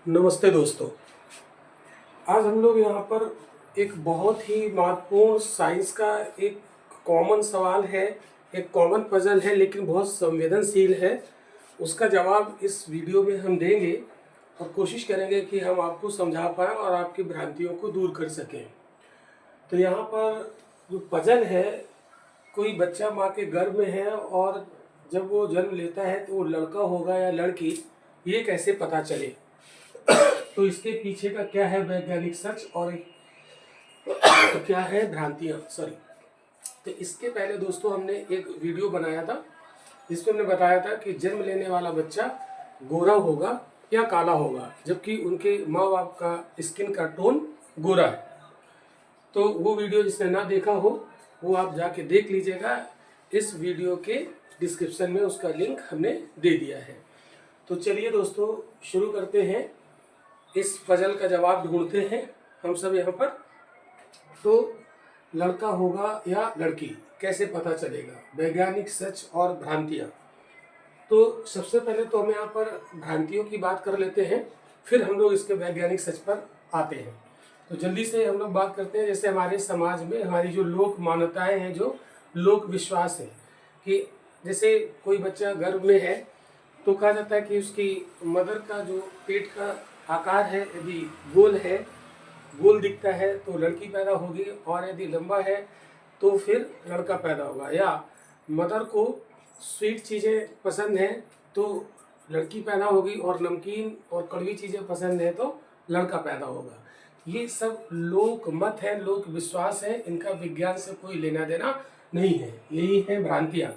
नमस्ते दोस्तों। आज हम लोग यहाँ पर एक बहुत ही महत्वपूर्ण साइंस का एक कॉमन सवाल है, एक कॉमन पजल है, लेकिन बहुत संवेदनशील है। उसका जवाब इस वीडियो में हम देंगे और कोशिश करेंगे कि हम आपको समझा पाएँ और आपकी भ्रांतियों को दूर कर सकें। तो यहाँ पर जो पजल है, कोई बच्चा माँ के गर्भ में है और जब वो जन्म लेता है तो वो लड़का होगा या लड़की, ये कैसे पता चले। तो इसके पीछे का क्या है वैज्ञानिक सच और क्या है भ्रांतियाँ, सॉरी। तो इसके पहले दोस्तों हमने एक वीडियो बनाया था जिसमें हमने बताया था कि जन्म लेने वाला बच्चा गोरा होगा या काला होगा, जबकि उनके माँ बाप का स्किन का टोन गोरा है। तो वो वीडियो जिसने ना देखा हो वो आप जाके देख लीजिएगा। इस वीडियो के डिस्क्रिप्शन में उसका लिंक हमने दे दिया है। तो चलिए दोस्तों शुरू करते हैं, इस पजल का जवाब ढूंढते हैं हम सब यहाँ पर। तो लड़का होगा या लड़की कैसे पता चलेगा, वैज्ञानिक सच और भ्रांतियाँ। तो सबसे पहले तो हम यहाँ पर भ्रांतियों की बात कर लेते हैं, फिर हम लोग इसके वैज्ञानिक सच पर आते हैं। तो जल्दी से हम लोग बात करते हैं, जैसे हमारे समाज में हमारी जो लोक मान्यताएं हैं, जो लोक विश्वास है कि जैसे कोई बच्चा गर्भ में है तो कहा जाता है कि उसकी मदर का जो पेट का आकार है, यदि गोल है, गोल दिखता है तो लड़की पैदा होगी, और यदि लंबा है तो फिर लड़का पैदा होगा। या मदर को स्वीट चीज़ें पसंद हैं तो लड़की पैदा होगी, और नमकीन और कड़वी चीज़ें पसंद है तो लड़का पैदा होगा। ये सब लोक मत है, लोक विश्वास है, इनका विज्ञान से कोई लेना देना नहीं है। यही है भ्रांतियाँ।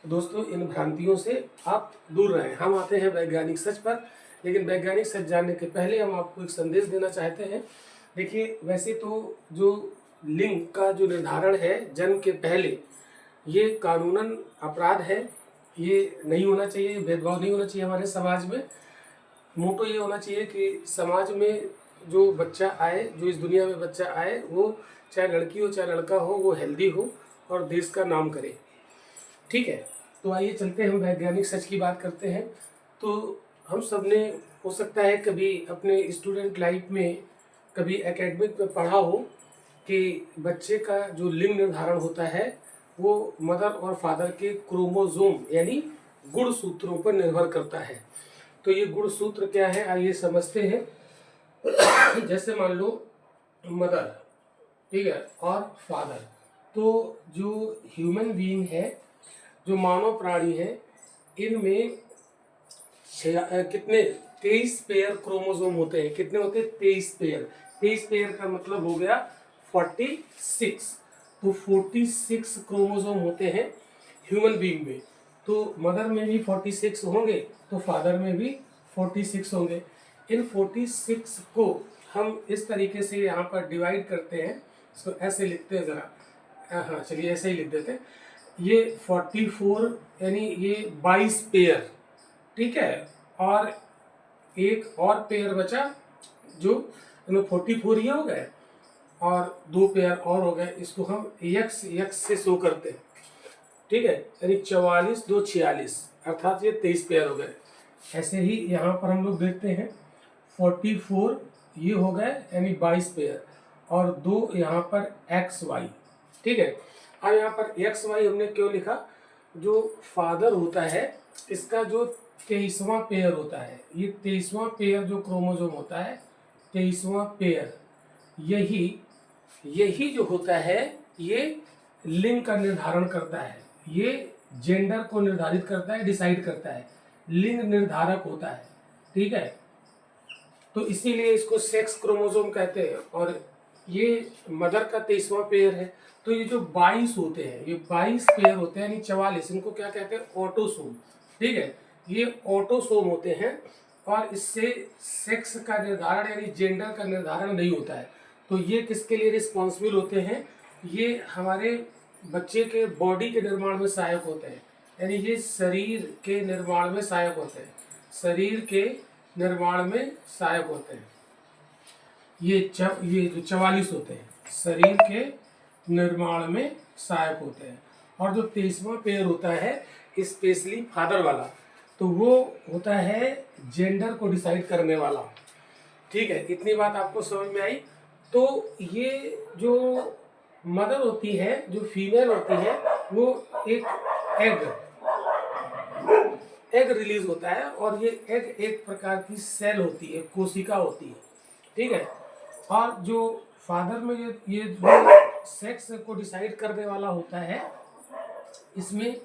तो दोस्तों इन भ्रांतियों से आप दूर रहें। हम आते हैं वैज्ञानिक सच पर, लेकिन वैज्ञानिक सच जानने के पहले हम आपको एक संदेश देना चाहते हैं। देखिए, वैसे तो जो लिंग का जो निर्धारण है जन्म के पहले, ये कानूनन अपराध है, ये नहीं होना चाहिए, भेदभाव नहीं होना चाहिए हमारे समाज में। मोटो ये होना चाहिए कि समाज में जो बच्चा आए, जो इस दुनिया में बच्चा आए, वो चाहे लड़की हो चाहे लड़का हो, वो हेल्दी हो और देश का नाम करे। ठीक है, तो आइए चलते हैं, हम वैज्ञानिक सच की बात करते हैं। तो हम सब ने हो सकता है कभी अपने स्टूडेंट लाइफ में, कभी एकेडमिक में पढ़ा हो कि बच्चे का जो लिंग निर्धारण होता है वो मदर और फादर के क्रोमोसोम यानी गुणसूत्रों पर निर्भर करता है। तो ये गुणसूत्र क्या है आइए समझते हैं। जैसे मान लो मदर, ठीक है, और फादर, तो जो ह्यूमन बीइंग है, जो मानव प्राणी है, इनमें कितने 23 पेयर क्रोमोसोम होते हैं। कितने होते हैं? 23 पेयर। 23 पेयर का मतलब हो गया 46। तो 46 क्रोमोसोम होते हैं ह्यूमन बीइंग में। तो मदर में भी 46 होंगे तो फादर में भी 46 होंगे। इन 46 को हम इस तरीके से यहाँ पर डिवाइड करते हैं। इसको ऐसे लिखते हैं ज़रा, हाँ चलिए ऐसे ही लिख देते हैं। ये 44 यानी ये 22 पेयर, ठीक है, और एक और पेयर बचा, जो इनमें 44 ही हो गए और 2 पेयर और हो गए। इसको हम यक्स से शो करते हैं, ठीक है, यानी 44 2 46, अर्थात ये 23 पेयर हो गए। ऐसे ही यहाँ पर हम लोग देखते हैं 44 ये हो गए यानी 22 पेयर, और 2 यहाँ पर एक्स वाई, ठीक है। अब यहाँ पर एक्स वाई हमने क्यों लिखा? जो फादर होता है इसका जो 23वां पेयर होता है, ये 23वां पेयर जो क्रोमोसोम होता है, 23वां पेयर, यही जो होता है ये लिंग का निर्धारण करता है। ये जेंडर को निर्धारित करता है, डिसाइड करता है, लिंग निर्धारक होता है, ठीक है। तो इसीलिए इसको सेक्स क्रोमोसोम कहते हैं। और ये मदर का 23वां पेयर है। तो ये जो 22 होते हैं, ये 22 पेयर होते हैं यानी 44, इनको क्या कहते हैं? ऑटोसोम, ठीक है। ये ऑटोसोम होते हैं और इससे सेक्स का निर्धारण यानी जेंडर का निर्धारण नहीं होता है। तो ये किसके लिए रिस्पॉन्सिबल होते हैं? ये हमारे बच्चे के बॉडी के निर्माण में सहायक होते हैं, यानी ये शरीर के निर्माण में सहायक होते हैं, शरीर के निर्माण में सहायक होते हैं। ये जो 44 होते हैं शरीर के निर्माण में सहायक होते हैं। और जो 23वां पेयर होता है स्पेशली फादर वाला, तो वो होता है जेंडर को डिसाइड करने वाला। ठीक है, इतनी बात आपको समझ में आई। तो ये जो मदर होती है, जो फीमेल होती है, वो एक एग एग रिलीज होता है और ये एग एक प्रकार की सेल होती है, कोशिका होती है, ठीक है। और जो फादर में ये जो सेक्स को डिसाइड करने वाला होता है, इसमें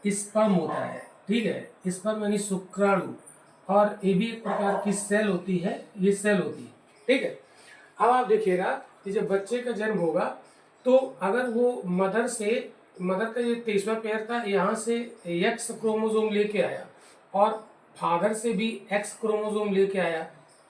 स्पर्म होता है, ठीक है, स्पर्म यानी शुक्राणु, और ये भी एक प्रकार की सेल होती है, ये सेल होती है, ठीक है। अब आप देखिएगा कि जब बच्चे का जन्म होगा तो अगर वो मदर का ये 23वां पेयर था, यहाँ से एक्स क्रोमोसोम लेके आया और फादर से भी एक्स क्रोमोसोम लेके आया,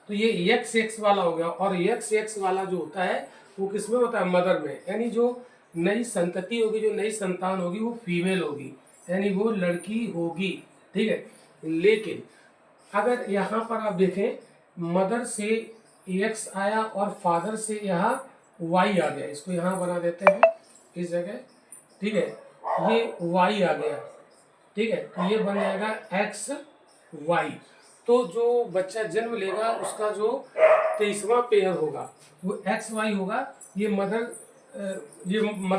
तो ये एक्स एक्स वाला हो गया। और एक्स एक्स वाला जो होता है वो किस में होता है? मदर में। यानी जो नई संतति होगी, जो नई संतान होगी, वो फीमेल होगी, यानी वो लड़की होगी, ठीक है। लेकिन अगर यहाँ पर आप देखें, मदर से एक्स आया और फादर से यहाँ वाई आ गया, इसको यहाँ बना देते हैं इस जगह, ठीक है, ये वाई आ गया, ठीक है, तो ये बन जाएगा एक्स वाई। तो जो बच्चा जन्म लेगा उसका जो 23वां पेयर होगा वो एक्स वाई होगा। ये मदर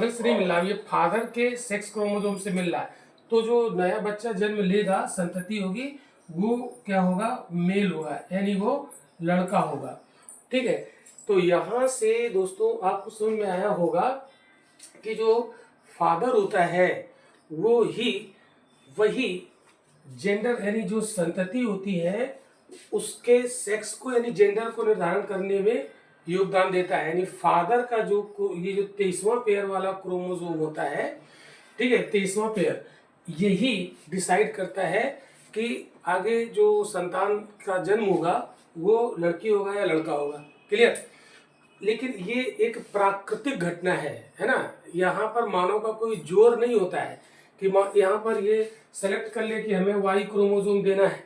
से नहीं मिल रहा, ये फादर के सेक्स क्रोमोसोम से मिल रहा है। तो जो नया बच्चा जन्म लेगा, संतति होगी, वो क्या होगा? मेल होगा, यानी वो लड़का होगा, ठीक है। तो यहाँ से दोस्तों आपको समझ में आया होगा कि जो फादर होता है वो ही वही जेंडर यानी जो संतति होती है उसके सेक्स को यानी जेंडर को निर्धारण करने में योगदान देता है। यानी फादर का जो ये जो 23वां पेयर वाला क्रोमोसोम होता है, ठीक है, 23वां पेयर यही डिसाइड करता है कि आगे जो संतान का जन्म होगा वो लड़की होगा या लड़का होगा। क्लियर? लेकिन ये एक प्राकृतिक घटना है ना। यहाँ पर मानव का कोई जोर नहीं होता है कि यहाँ पर ये सेलेक्ट कर ले कि हमें वाई क्रोमोसोम देना है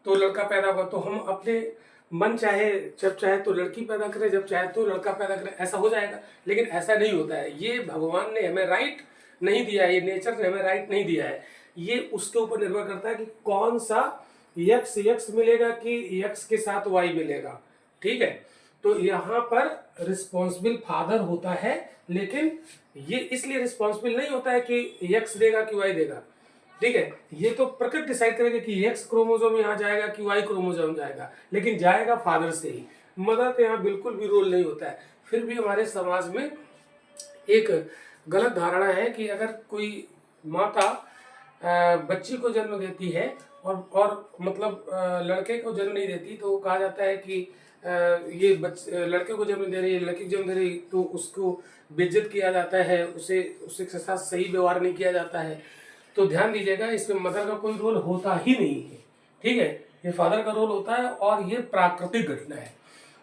तो लड़का पैदा होगा, तो हम अपने मन चाहे जब चाहे तो लड़की पैदा करें, जब चाहे तो लड़का पैदा करें, ऐसा हो जाएगा। लेकिन ऐसा नहीं होता है। ये भगवान ने हमें राइट नहीं दिया है, ये नेचर ने हमें राइट नहीं दिया है। ये उसके ऊपर निर्भर करता है कि कौन सा यक्स यक्स मिलेगा कि यक्स के साथ वाई मिलेगा, ठीक है। तो यहाँ पर रिस्पॉन्सिबल फादर होता है, लेकिन ये इसलिए रिस्पॉन्सिबल नहीं होता है कि यक्स देगा कि वाई देगा, ठीक है। ये तो प्रकृति डिसाइड करेगा कि एक्स क्रोमोसोम यहाँ जाएगा कि वाई क्रोमोसोम जाएगा, लेकिन जाएगा फादर से ही। मदर का यहाँ बिल्कुल भी रोल नहीं होता है। फिर भी हमारे समाज में एक गलत धारणा है कि अगर कोई माता बच्ची को जन्म देती है और मतलब लड़के को जन्म नहीं देती, तो कहा जाता है कि ये लड़के को जन्म दे रही है, लड़की को जन्म दे रही, तो उसको बेइज्जत किया जाता है, उसके साथ सही व्यवहार नहीं किया जाता है। तो ध्यान दीजिएगा, इसमें मदर का कोई रोल होता ही नहीं है, ठीक है। ये फादर का रोल होता है और ये प्राकृतिक घटना है।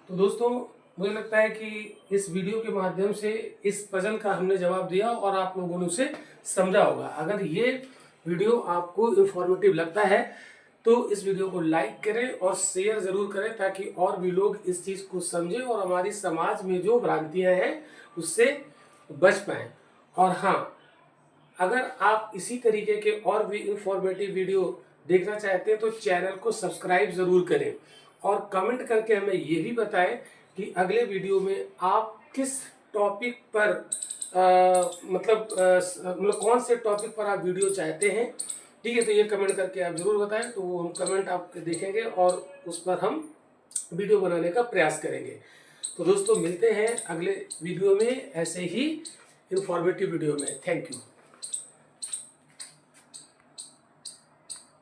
तो दोस्तों मुझे लगता है कि इस वीडियो के माध्यम से इस पजल का हमने जवाब दिया और आप लोगों ने उसे समझा होगा। अगर ये वीडियो आपको इंफॉर्मेटिव लगता है तो इस वीडियो को लाइक करें और शेयर ज़रूर करें, ताकि और भी लोग इस चीज़ को समझें और हमारी समाज में जो भ्रांतियां हैं उससे बच पाएँ। और हाँ, अगर आप इसी तरीके के और भी इंफॉर्मेटिव वीडियो देखना चाहते हैं तो चैनल को सब्सक्राइब ज़रूर करें और कमेंट करके हमें ये भी बताएं कि अगले वीडियो में आप किस टॉपिक पर मतलब कौन से टॉपिक पर आप वीडियो चाहते हैं, ठीक है। तो ये कमेंट करके आप ज़रूर बताएं, तो हम कमेंट आप देखेंगे और उस पर हम वीडियो बनाने का प्रयास करेंगे। तो दोस्तों मिलते हैं अगले वीडियो में ऐसे ही इंफॉर्मेटिव वीडियो में। Thank you.